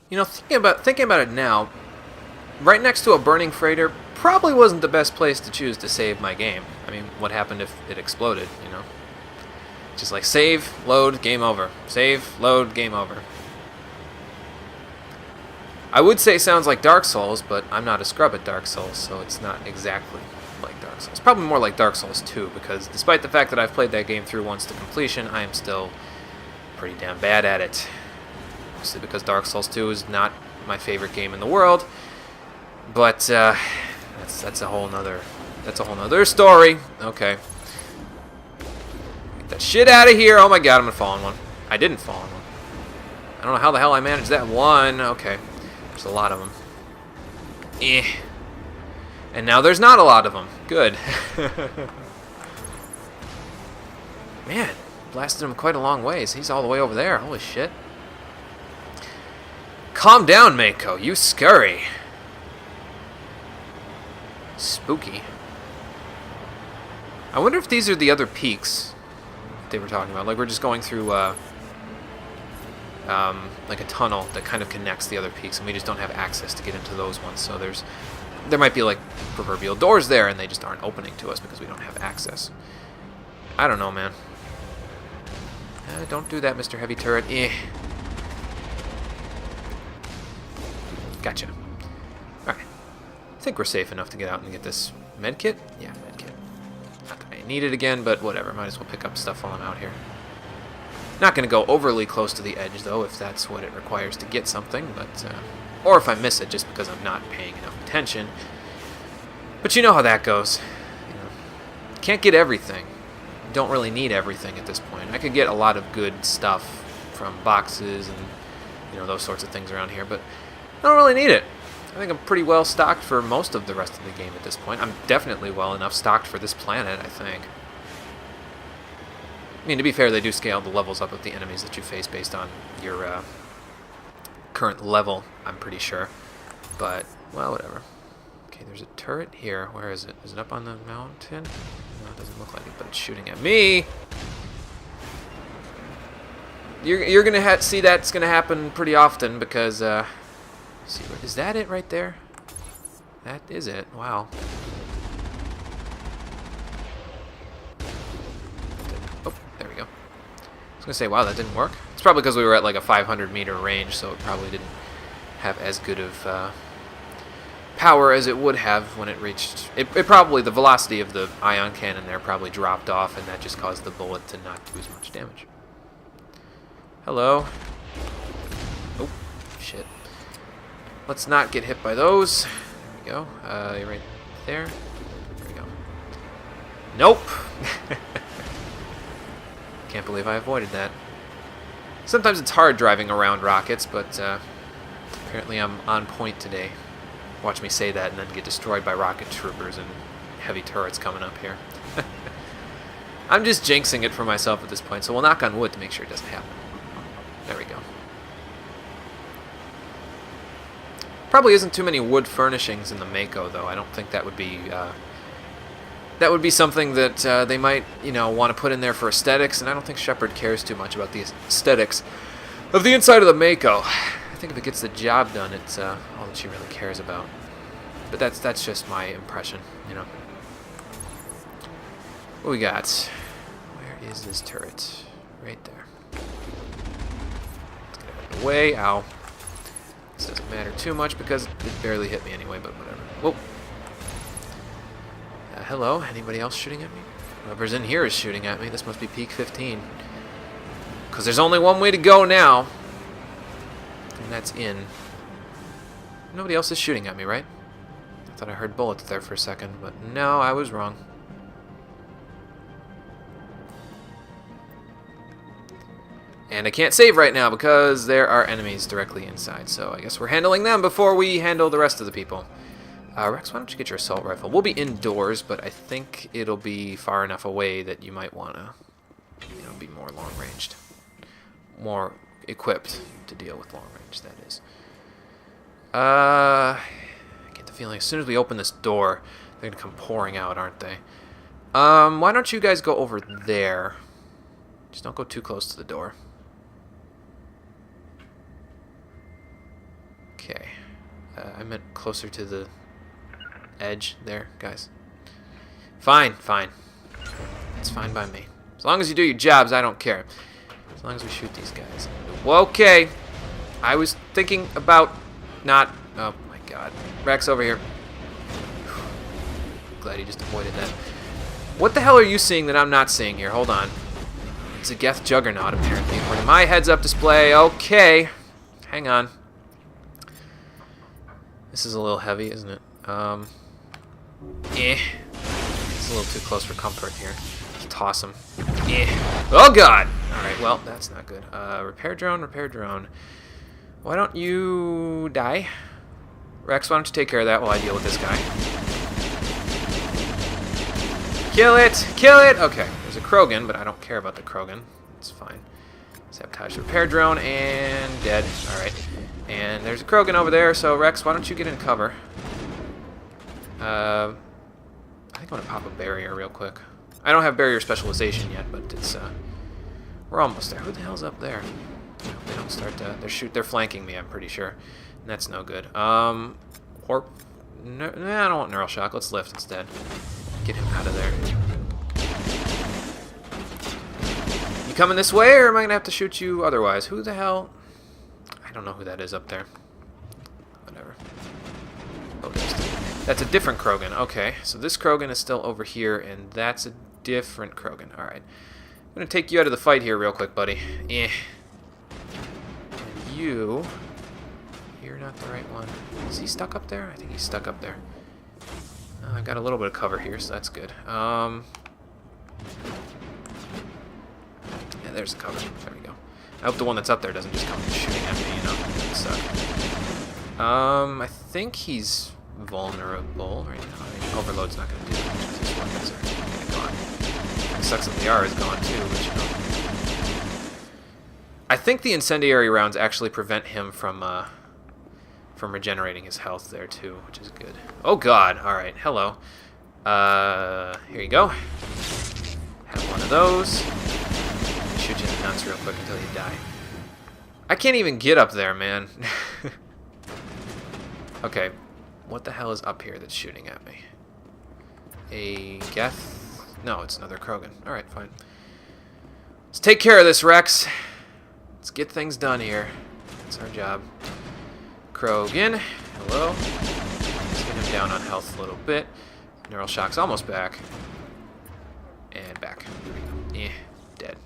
You know, thinking about it now, right next to a burning freighter probably wasn't the best place to choose to save my game. I mean, what happened if it exploded, you know? Just like save, load, game over. Save, load, game over. I would say it sounds like Dark Souls, but I'm not a scrub at Dark Souls, so it's not exactly like Dark Souls. Probably more like Dark Souls 2, because despite the fact that I've played that game through once to completion, I am still pretty damn bad at it. Mostly because Dark Souls 2 is not my favorite game in the world, but that's a whole nother story. Okay. Get that shit out of here. Oh my god, I'm gonna fall in one. I didn't fall in one. I don't know how the hell I managed that one. Okay. There's a lot of them. Eh. And now there's not a lot of them. Good. Man, blasted him quite a long ways. He's all the way over there. Holy shit. Calm down, Mako. You scurry. Spooky. I wonder if these are the other peaks they were talking about. Like we're just going through like a tunnel that kind of connects the other peaks, and we just don't have access to get into those ones. So there might be like proverbial doors there, and they just aren't opening to us because we don't have access. I don't know, man. Don't do that, Mr. Heavy Turret. Eh. Gotcha. Alright. I think we're safe enough to get out and get this medkit. Yeah, medkit. Not that I need it again, but whatever. Might as well pick up stuff while I'm out here. Not going to go overly close to the edge, though, if that's what it requires to get something. But or if I miss it just because I'm not paying enough attention. But you know how that goes. You know, can't get everything. Don't really need everything at this point. I could get a lot of good stuff from boxes and, you know, those sorts of things around here, but I don't really need it. I think I'm pretty well stocked for most of the rest of the game at this point. I'm definitely well enough stocked for this planet, I think. I mean, to be fair, they do scale the levels up of the enemies that you face based on your current level, I'm pretty sure. But, well, whatever. Okay, there's a turret here. Where is it? Is it up on the mountain? No, it doesn't look like it, but it's shooting at me. You're going to see that's going to happen pretty often because, see, is that it right there? That is it. Wow. Oh, there we go. I was going to say, wow, that didn't work. It's probably because we were at like a 500-meter range, so it probably didn't have as good of power as it would have when it reached... It probably, the velocity of the ion cannon there probably dropped off, and that just caused the bullet to not do as much damage. Hello. Oh, shit. Let's not get hit by those. There we go. You're right there. There we go. Nope. Can't believe I avoided that. Sometimes it's hard driving around rockets, but apparently I'm on point today. Watch me say that and then get destroyed by rocket troopers and heavy turrets coming up here. I'm just jinxing it for myself at this point, so we'll knock on wood to make sure it doesn't happen. There we go. Probably isn't too many wood furnishings in the Mako, though. I don't think that would be something that they might, you know, want to put in there for aesthetics, and I don't think Shepard cares too much about the aesthetics of the inside of the Mako. I think if it gets the job done, it's all that she really cares about. But that's just my impression, you know. What we got? Where is this turret? Right there. Let's get out of the way. Ow. This doesn't matter too much because it barely hit me anyway, but whatever. Whoa. Hello? Anybody else shooting at me? Whoever's in here is shooting at me. This must be peak 15. Because there's only one way to go now. And that's in. Nobody else is shooting at me, right? I thought I heard bullets there for a second, but no, I was wrong. And I can't save right now because there are enemies directly inside, so I guess we're handling them before we handle the rest of the people. Rex, why don't you get your assault rifle? We'll be indoors, but I think it'll be far enough away that you might want to, you know, be more long-ranged. More equipped to deal with long range, that is. I get the feeling as soon as we open this door, they're going to come pouring out, aren't they? Why don't you guys go over there? Just don't go too close to the door. Okay. I meant closer to the edge there, guys. Fine, fine. It's fine by me. As long as you do your jobs, I don't care. As long as we shoot these guys. Okay. I was thinking about not... Oh, my God. Rex, over here. Glad he just avoided that. What the hell are you seeing that I'm not seeing here? Hold on. It's a Geth Juggernaut, apparently. According to my heads-up display. Okay. Hang on. This is a little heavy, isn't it? It's a little too close for comfort here. Let's toss him. Oh, God! Alright, well, that's not good. Repair drone, repair drone. Why don't you die? Rex, why don't you take care of that while I deal with this guy? Kill it! Kill it! Okay, there's a Krogan, but I don't care about the Krogan. It's fine. Sabotage the repair drone, and dead. Alright. And there's a Krogan over there, so Rex, why don't you get in cover? I think I'm going to pop a barrier real quick. I don't have barrier specialization yet, but it's, we're almost there. Who the hell's up there? They don't start to... They're flanking me, I'm pretty sure. And that's no good. Nah, I don't want Neural Shock. Let's lift instead. Get him out of there. You coming this way, or am I going to have to shoot you otherwise? Who the hell... I don't know who that is up there. Whatever. Oh, that's a different Krogan. Okay, so this Krogan is still over here, and that's a different Krogan. Alright. I'm going to take you out of the fight here real quick, buddy. And you... You're not the right one. Is he stuck up there? I think he's stuck up there. I've got a little bit of cover here, so that's good. Yeah, there's the cover. There we go. I hope the one that's up there doesn't just come shooting at me, you know. It'd suck. I think he's vulnerable right now. I mean, Overload's not going to do that much because his weapons are kind of gone. It sucks that the R is gone too, but you know. I think the incendiary rounds actually prevent him from regenerating his health there too, which is good. Oh God! All right, hello. Here you go. Have one of those. Shoot you in the nuts real quick until you die. I can't even get up there, man. Okay, what the hell is up here that's shooting at me? A Geth? No, it's another Krogan. All right, fine. Let's take care of this, Rex. Let's get things done here. That's our job. Krogan, hello. Let's get him down on health a little bit. Neural Shock's almost back. And back. Here we go. Dead.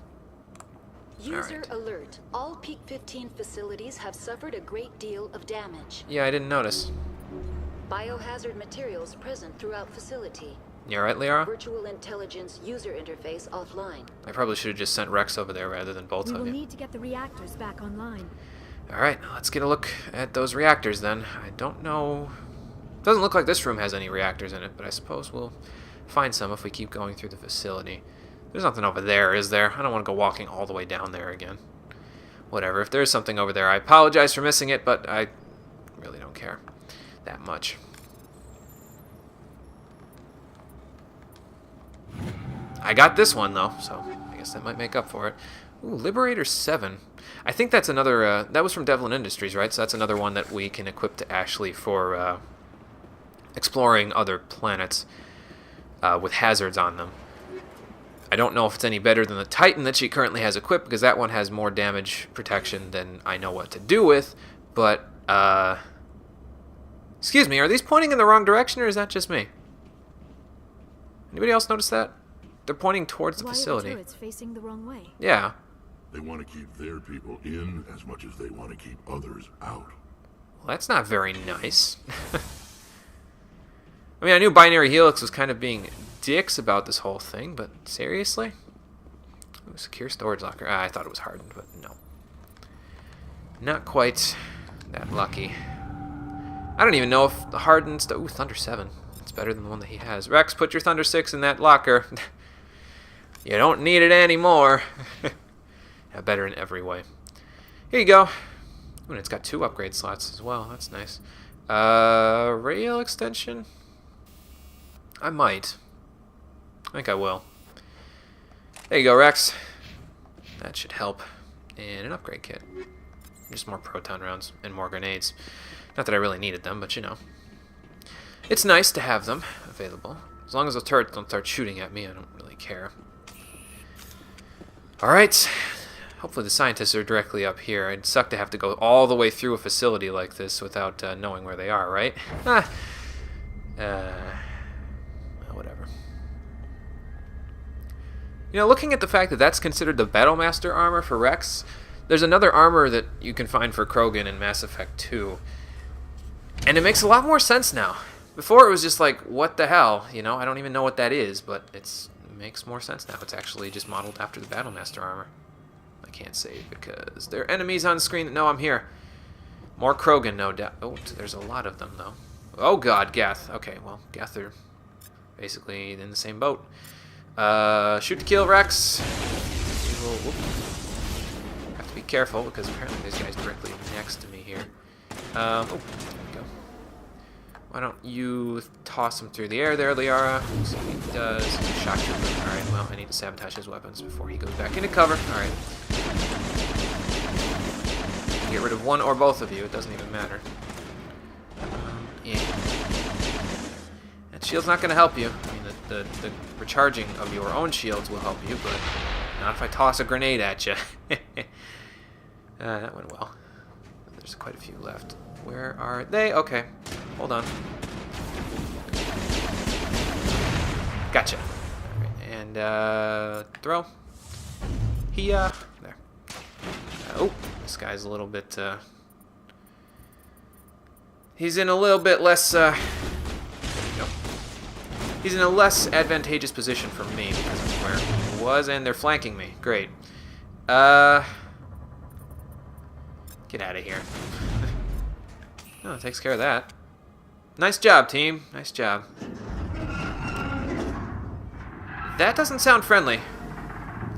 User alert. All Peak 15 facilities have suffered a great deal of damage. Yeah, I didn't notice. Biohazard materials present throughout facility. You alright, Liara? Virtual intelligence user interface offline. I probably should have just sent Rex over there rather than both of you. We will need to get the reactors back online. Alright, let's get a look at those reactors then. I don't know... Doesn't look like this room has any reactors in it, but I suppose we'll find some if we keep going through the facility. There's nothing over there, is there? I don't want to go walking all the way down there again. Whatever, if there's something over there, I apologize for missing it, but I really don't care that much. I got this one, though, so I guess that might make up for it. Ooh, Liberator 7. I think that's another, that was from Devlin Industries, right? So that's another one that we can equip to Ashley for exploring other planets with hazards on them. I don't know if it's any better than the Titan that she currently has equipped, because that one has more damage protection than I know what to do with, but, excuse me, are these pointing in the wrong direction, or is that just me? Anybody else notice that? They're pointing towards the facility. Why are the turrets facing the wrong way? Yeah. They want to keep their people in as much as they want to keep others out. Well, that's not very nice. I mean, I knew Binary Helix was kind of being dicks about this whole thing, but seriously? Ooh, secure storage locker. I thought it was hardened, but no. Not quite that lucky. I don't even know if the hardened stuff... Ooh, Thunder 7. It's better than the one that he has. Rex, put your Thunder 6 in that locker. You don't need it anymore. Yeah, better in every way. Here you go. Ooh, and it's got 2 upgrade slots as well. That's nice. Rail extension? I might. I think I will. There you go, Rex. That should help. And an upgrade kit. Just more proton rounds and more grenades. Not that I really needed them, but you know. It's nice to have them available. As long as the turrets don't start shooting at me, I don't really care. Alright. Hopefully the scientists are directly up here. It'd suck to have to go all the way through a facility like this without knowing where they are, right? Whatever. You know, looking at the fact that that's considered the Battlemaster armor for Rex, there's another armor that you can find for Krogan in Mass Effect 2. And it makes a lot more sense now. Before it was just like, what the hell? You know, I don't even know what that is, but it makes more sense now. It's actually just modeled after the Battlemaster armor. I can't save because there are enemies on screen that know I'm here. More Krogan, no doubt. Oh, there's a lot of them, though. Oh, God, Geth. Okay, well, Geth are basically in the same boat. Shoot to kill, Rex. Have to be careful because apparently this guy's directly next to me here. Oh, there we go. Why don't you toss him through the air there, Liara? So he does. Shock trooper. Alright, well, I need to sabotage his weapons before he goes back into cover. Alright. Get rid of one or both of you, it doesn't even matter. Yeah. That shield's not going to help you. I mean, the recharging of your own shields will help you, but not if I toss a grenade at you. That went well. There's quite a few left. Where are they? Okay. Hold on. Gotcha. All right, and throw. There. Oh, this guy's a little bit. He's in a little bit less. There you go. He's in a less advantageous position for me because of where he was, and they're flanking me. Great. Get out of here. Oh, it takes care of that. Nice job, team. Nice job. That doesn't sound friendly.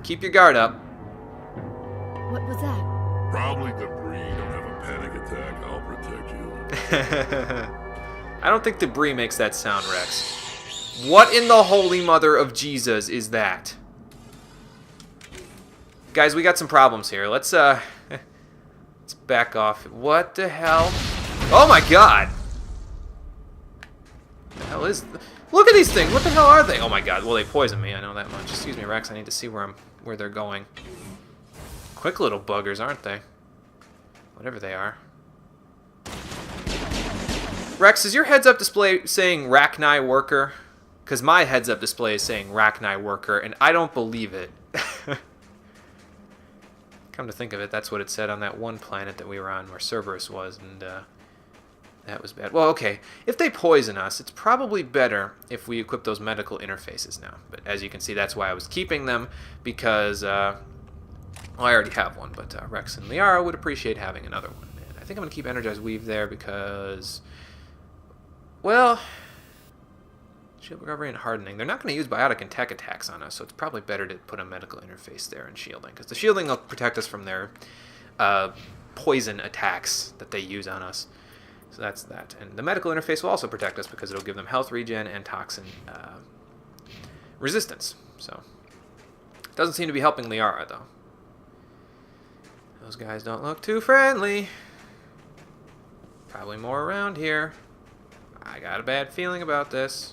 Keep your guard up. What was that? Probably debris. Don't have a panic attack. I'll protect you. I don't think debris makes that sound, Rex. What in the holy mother of Jesus is that? Guys, we got some problems here. Let's back off. What the hell? Oh my god! What the hell is... Look at these things! What the hell are they? Oh my god, well they poison me, I know that much. Excuse me, Rex, I need to see where they're going. Quick little buggers, aren't they? Whatever they are. Rex, is your heads-up display saying Rachni worker? Because my heads-up display is saying Rachni worker, and I don't believe it. Come to think of it, that's what it said on that one planet that we were on where Cerberus was, and that was bad. Well, okay, if they poison us, it's probably better if we equip those medical interfaces now. But as you can see, that's why I was keeping them, because, well, I already have one, but Rex and Liara would appreciate having another one. And I think I'm going to keep Energized Weave there because, well, shield recovery and hardening. They're not going to use biotic and tech attacks on us, so it's probably better to put a medical interface there and shielding, because the shielding will protect us from their poison attacks that they use on us. So that's that. And the medical interface will also protect us because it'll give them health regen and toxin resistance. So it doesn't seem to be helping Liara, though. Those guys don't look too friendly. Probably more around here. I got a bad feeling about this.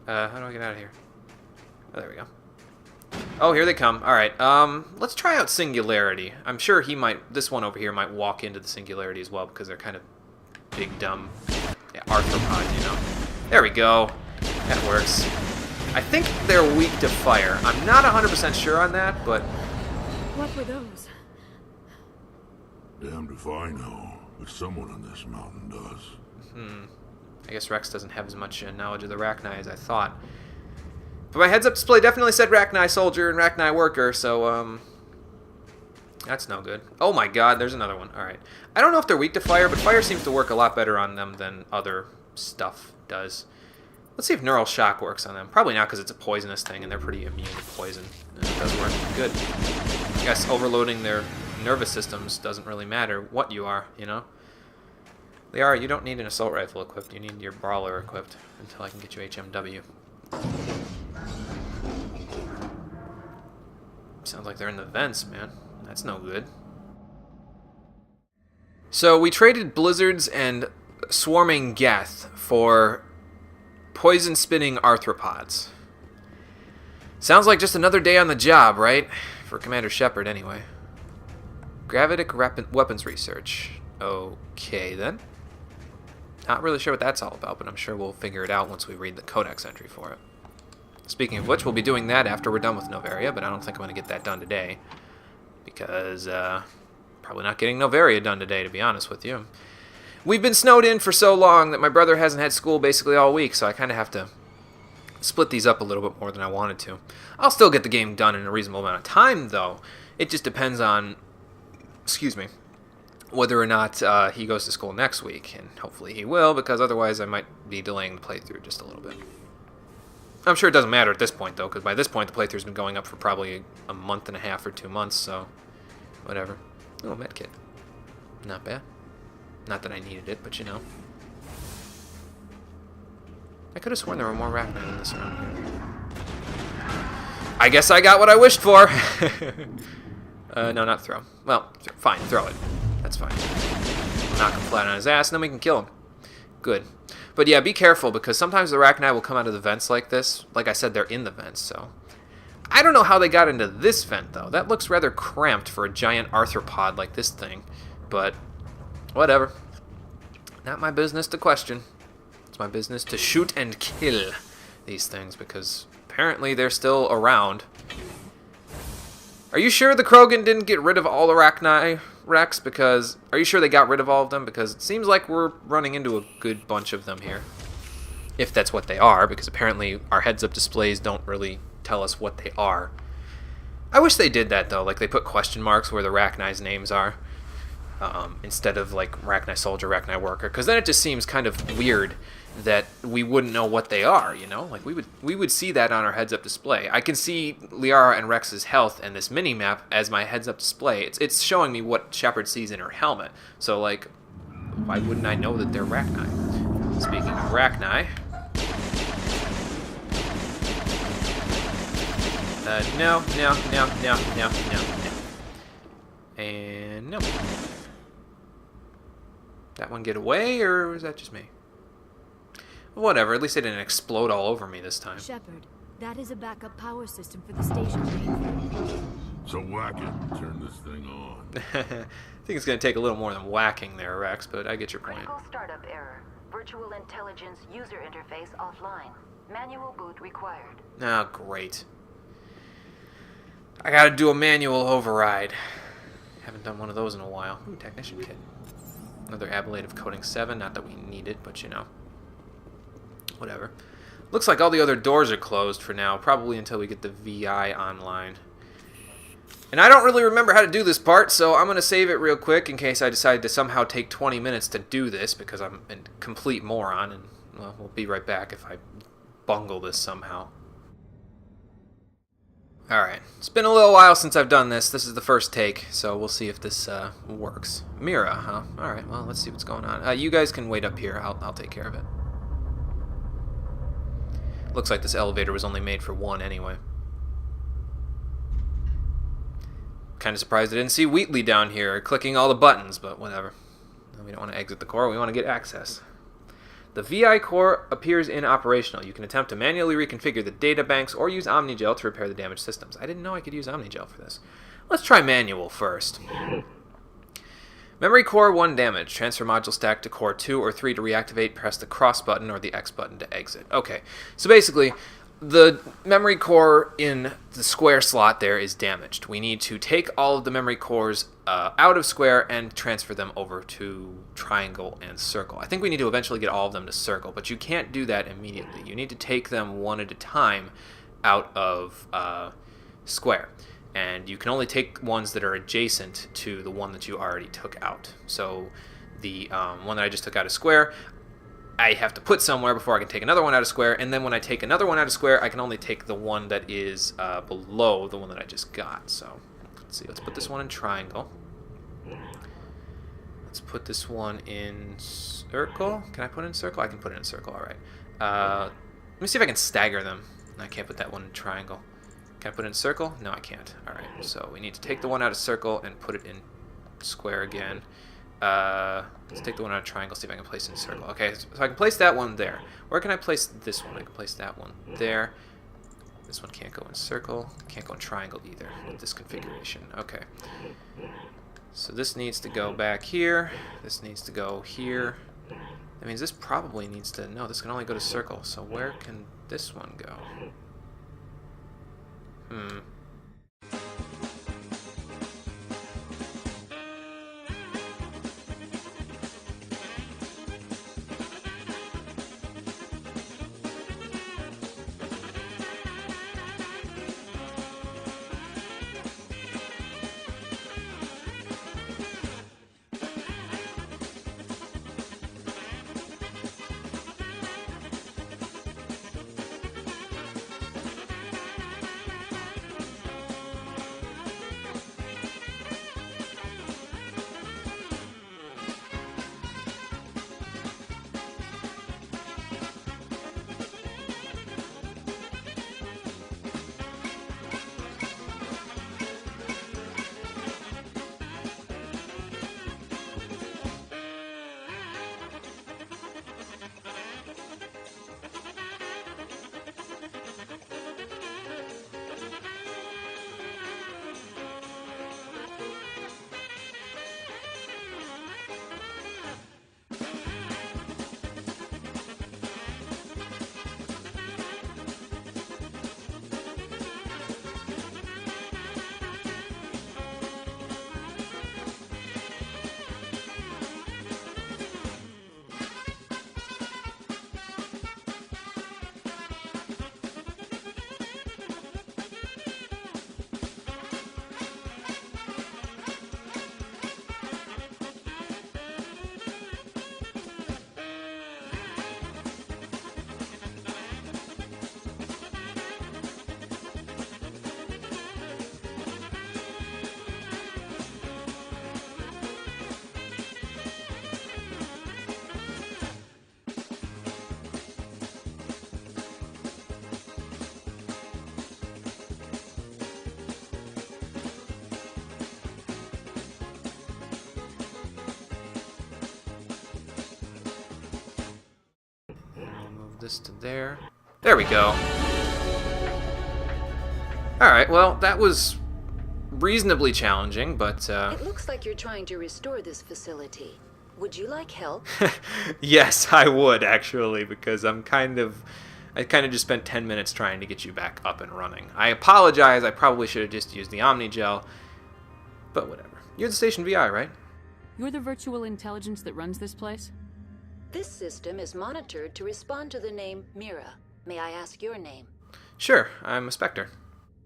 How do I get out of here? Oh, there we go. Oh, here they come. Alright, let's try out Singularity. I'm sure he might, this one over here might walk into the Singularity as well, because they're kind of big, dumb arthropods, you know. There we go. That works. I think they're weak to fire. I'm not 100% sure on that, but... What were those? Damned if I know, but someone on this mountain does. I guess Rex doesn't have as much knowledge of the Rachni as I thought. But my heads-up display definitely said Rachni soldier and Rachni worker, so, that's no good. Oh my god, there's another one. Alright. I don't know if they're weak to fire, but fire seems to work a lot better on them than other stuff does. Let's see if Neural Shock works on them. Probably not, because it's a poisonous thing, and they're pretty immune to poison. It does work. Good. I guess overloading their nervous systems doesn't really matter what you are, you know? Liara, you don't need an assault rifle equipped. You need your brawler equipped until I can get you HMW. Sounds like they're in the vents, man. That's no good. So we traded blizzards and swarming geth for poison-spitting arthropods. Sounds like just another day on the job, right? For Commander Shepard, anyway. Gravitic weapons research. Okay, then. Not really sure what that's all about, but I'm sure we'll figure it out once we read the codex entry for it. Speaking of which, we'll be doing that after we're done with Novaria, but I don't think I'm going to get that done today. Because, probably not getting Novaria done today, to be honest with you. We've been snowed in for so long that my brother hasn't had school basically all week, so I kind of have to split these up a little bit more than I wanted to. I'll still get the game done in a reasonable amount of time, though. It just depends on, whether or not he goes to school next week, and hopefully he will, because otherwise I might be delaying the playthrough just a little bit. I'm sure it doesn't matter at this point, though, because by this point the playthrough's been going up for probably a month and a half or 2 months, so whatever. Oh, medkit. Not bad. Not that I needed it, but you know. I could have sworn there were more Rachni than this around here. I guess I got what I wished for! No, not throw. Well, fine, throw it. That's fine. Knock him flat on his ass, and then we can kill him. Good. But yeah, be careful, because sometimes the Rachni will come out of the vents like this. Like I said, they're in the vents, so... I don't know how they got into this vent, though. That looks rather cramped for a giant arthropod like this thing. But, whatever. Not my business to question. It's my business to shoot and kill these things, because apparently they're still around. Are you sure the Krogan didn't get rid of all the Rachni, Rex? Because, are you sure they got rid of all of them? Because it seems like we're running into a good bunch of them here. If that's what they are, because apparently our heads-up displays don't really tell us what they are. I wish they did that, though. Like, they put question marks where the Rachni's names are. Instead of, like, Rachni Soldier, Rachni Worker. Because then it just seems kind of weird that we wouldn't know what they are, you know? Like, we would see that on our heads-up display. I can see Liara and Rex's health and this mini-map as my heads-up display. It's showing me what Shepard sees in her helmet. So, like, why wouldn't I know that they're Rachni? Speaking of Rachni... No. And no. That one get away, or was that just me? Whatever, at least it didn't explode all over me this time. Shepard, that is a backup power system for the station mainframe. So whack it. Turn this thing on. I think it's going to take a little more than whacking there, Rex, but I get your point. Critical startup error. Virtual intelligence user interface offline. Manual boot required. Oh, great. I gotta do a manual override. Haven't done one of those in a while. Ooh, technician kit. Another ablative coating 7. Not that we need it, but you know. Whatever. Looks like all the other doors are closed for now. Probably until we get the VI online. And I don't really remember how to do this part, so I'm going to save it real quick in case I decide to somehow take 20 minutes to do this, because I'm a complete moron, and well, we'll be right back if I bungle this somehow. Alright, it's been a little while since I've done this. This is the first take, so we'll see if this works. Mira, huh? Alright, well, let's see what's going on. You guys can wait up here. I'll take care of it. Looks like this elevator was only made for one anyway. Kind of surprised I didn't see Wheatley down here clicking all the buttons, but whatever. We don't want to exit the core, we want to get access. The VI core appears inoperational. You can attempt to manually reconfigure the data banks or use Omnigel to repair the damaged systems. I didn't know I could use Omnigel for this. Let's try manual first. Memory core 1 damage. Transfer module stack to core 2 or 3 to reactivate. Press the cross button or the X button to exit. Okay, so basically, the memory core in the square slot there is damaged. We need to take all of the memory cores out of square and transfer them over to triangle and circle. I think we need to eventually get all of them to circle, but you can't do that immediately. You need to take them one at a time out of square. And you can only take ones that are adjacent to the one that you already took out. So the one that I just took out of square, I have to put somewhere before I can take another one out of square, and then when I take another one out of square, I can only take the one that is below the one that I just got. So let's see, let's put this one in triangle. Let's put this one in circle. Can I put it in circle? I can put it in circle, all right. Let me see if I can stagger them. I can't put that one in triangle. Can I put it in circle? No, I can't. All right, so we need to take the one out of circle and put it in square again. Let's take the one on a triangle, see if I can place it in a circle. Okay, so I can place that one there. Where can I place this one? I can place that one there. This one can't go in circle. Can't go in triangle either with this configuration. Okay. So this needs to go back here. This needs to go here. That means this probably needs to... No, this can only go to circle. So where can this one go? This to there. There we go. Alright, well, that was reasonably challenging, but It looks like you're trying to restore this facility. Would you like help? yes, I would, actually, because I kind of just spent 10 minutes trying to get you back up and running. I apologize, I probably should have just used the Omni-Gel, but whatever. You're the Station VI, right? You're the virtual intelligence that runs this place? This system is monitored to respond to the name Mira. May I ask your name? Sure, I'm a Spectre.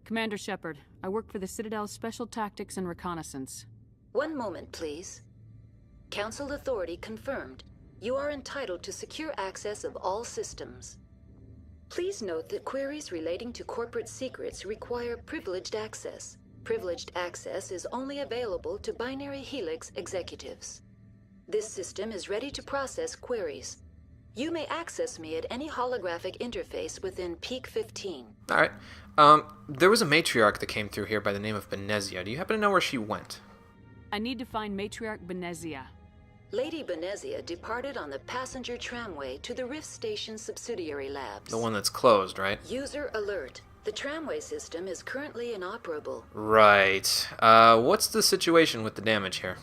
Commander Shepard. I work for the Citadel's Special Tactics and Reconnaissance. One moment, please. Council authority confirmed. You are entitled to secure access of all systems. Please note that queries relating to corporate secrets require privileged access. Privileged access is only available to Binary Helix executives. This system is ready to process queries. You may access me at any holographic interface within Peak 15. Alright. There was a matriarch that came through here by the name of Benezia. Do you happen to know where she went? I need to find Matriarch Benezia. Lady Benezia departed on the passenger tramway to the Rift Station subsidiary labs. The one that's closed, right? User alert. The tramway system is currently inoperable. Right. What's the situation with the damage here?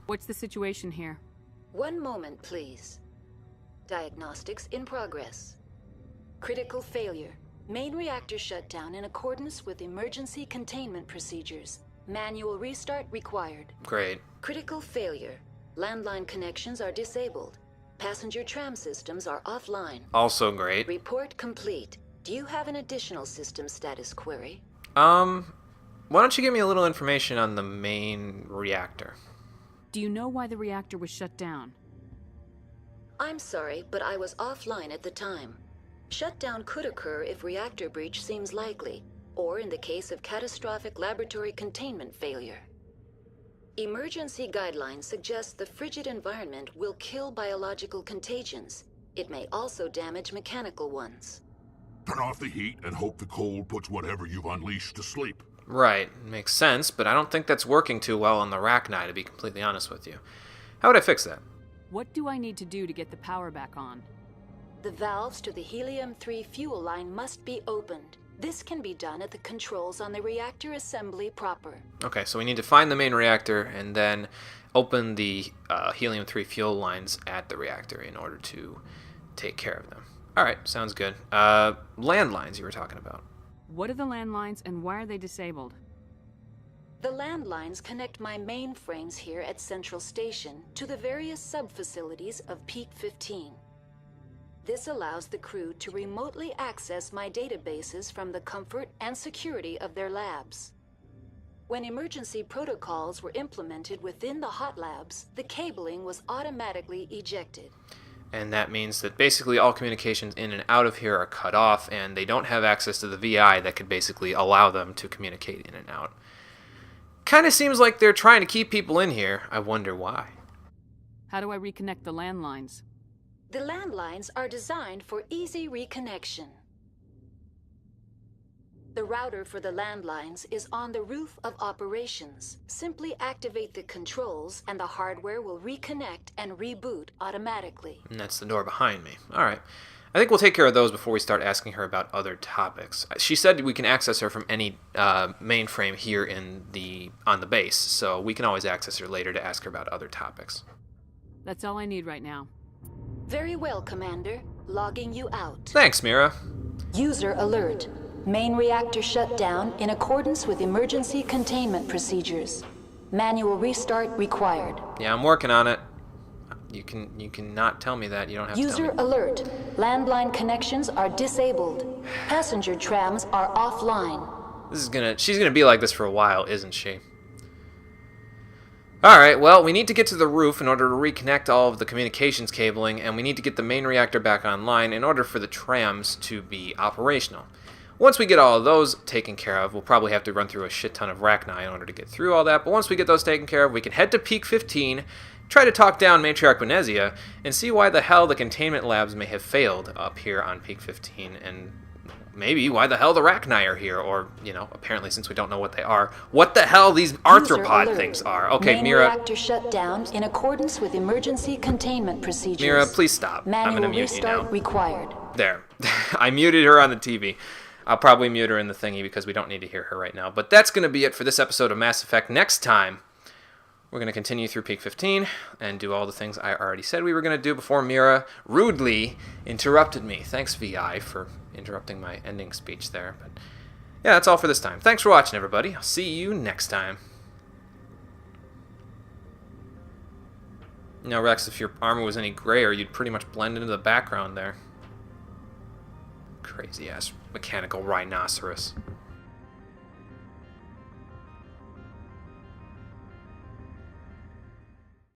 What's the situation here? One moment, please. Diagnostics in progress. Critical failure. Main reactor shut down in accordance with emergency containment procedures. Manual restart required. Great. Critical failure. Landline connections are disabled. Passenger tram systems are offline. Also great. Report complete. Do you have an additional system status query? Why don't you give me a little information on the main reactor? Do you know why the reactor was shut down? I'm sorry, but I was offline at the time. Shutdown could occur if reactor breach seems likely, or in the case of catastrophic laboratory containment failure. Emergency guidelines suggest the frigid environment will kill biological contagions. It may also damage mechanical ones. Turn off the heat and hope the cold puts whatever you've unleashed to sleep. Right, makes sense, but I don't think that's working too well on the Rachni, to be completely honest with you. How would I fix that? What do I need to do to get the power back on? The valves to the helium-3 fuel line must be opened. This can be done at the controls on the reactor assembly proper. Okay, so we need to find the main reactor and then open the helium-3 fuel lines at the reactor in order to take care of them. Alright, sounds good. Landlines you were talking about. What are the landlines and why are they disabled? The landlines connect my mainframes here at Central Station to the various sub-facilities of Peak 15. This allows the crew to remotely access my databases from the comfort and security of their labs. When emergency protocols were implemented within the hot labs, the cabling was automatically ejected. And that means that basically all communications in and out of here are cut off, and they don't have access to the VI that could basically allow them to communicate in and out. Kind of seems like they're trying to keep people in here. I wonder why. How do I reconnect the landlines? The landlines are designed for easy reconnection. The router for the landlines is on the roof of operations. Simply activate the controls and the hardware will reconnect and reboot automatically. And that's the door behind me. Alright. I think we'll take care of those before we start asking her about other topics. She said we can access her from any mainframe here on the base, so we can always access her later to ask her about other topics. That's all I need right now. Very well, Commander. Logging you out. Thanks, Mira. User alert. Main reactor shut down in accordance with emergency containment procedures. Manual restart required. Yeah, I'm working on it. You can not tell me that. You don't have to tell me. User alert. Landline connections are disabled. Passenger trams are offline. She's gonna be like this for a while, isn't she? Alright, well, we need to get to the roof in order to reconnect all of the communications cabling, and we need to get the main reactor back online in order for the trams to be operational. Once we get all of those taken care of, we'll probably have to run through a shit ton of Rachni in order to get through all that, but once we get those taken care of, we can head to Peak 15, try to talk down Matriarch Benezia, and see why the hell the containment labs may have failed up here on Peak 15, and maybe why the hell the Rachni are here, or, apparently since we don't know what they are, what the hell these arthropod things are. Okay, Main Mira. reactor shut down in accordance with emergency containment procedures. Mira, please stop. I'm Manual gonna mute you now. restart required. There. I muted her on the TV. I'll probably mute her in the thingy because we don't need to hear her right now. But that's going to be it for this episode of Mass Effect. Next time, we're going to continue through Peak 15 and do all the things I already said we were going to do before Mira rudely interrupted me. Thanks, VI, for interrupting my ending speech there. But yeah, that's all for this time. Thanks for watching, everybody. I'll see you next time. Now, Rex, if your armor was any grayer, you'd pretty much blend into the background there. Crazy-ass mechanical rhinoceros.